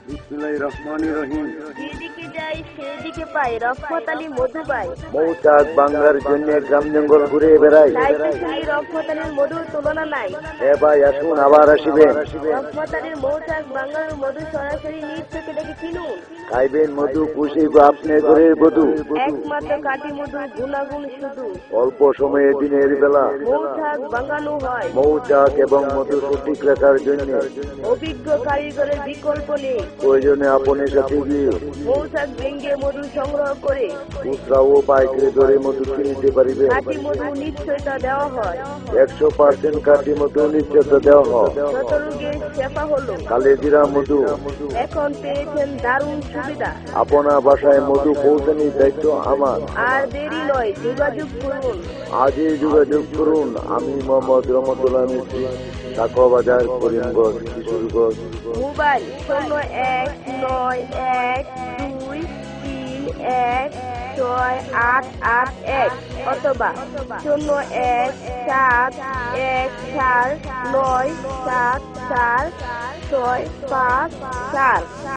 বিসমিল্লাহির রহমানির রহিম। যেদিকে যাই সেদিকে পাই রহমত আলী মধু পাই। মৌচাক বাংলার জন্য গ্রাম জঙ্গল ঘুরে বেড়াই। তাইতে শুনি রহমত আলীর মধুর তুলনা নাই। হে ভাই আসুন আবার আসিবেন। রহমত আলীর মৌচাক বাংলার মধু সরাসরি নিজ থেকে দেখে কিনুন। খাইবেন মধু পুষিব আপনি ঘরের বধূ। একমাত্র কাটি মধু গুণাগুণ শুধু। অল্প সময়ে দিনের বেলা মৌচাক বাঙানো হয়। মৌচাক এবং মধু সঠিক রাখার জন্য অভিজ্ঞ কারিগরের বিকল্প নেই। প্রয়োজনে আপনার সাথে গিয়ে মৌচাক ভেঙ্গে মধু সংগ্রহ করে খুচরা ও পাইকারি দরে মধু কিনতে পারিবেন। কাটি মধু নিশ্চয়তা দেওয়া হয়। 100% কাটি মধু নিশ্চয়তা দেওয়া হয়। যত রোগে শেফা হলো। কালেজিরা মধু এখন পেয়েছেন দারুণ সুবিধা। আপনার বাসায় মধু পৌঁছানোর দায়িত্ব আমার। আর দেরি নয়, যোগাযোগ করুন। আজই যোগাযোগ করুন। আমি মোহাম্মদ রহমতুল্লাহ মিস্ত্রি, কাকোয়া বাজার, করিমগঞ্জ, কিশোরগঞ্জ। মোবাইল 019123168881 অথবা 017149774654।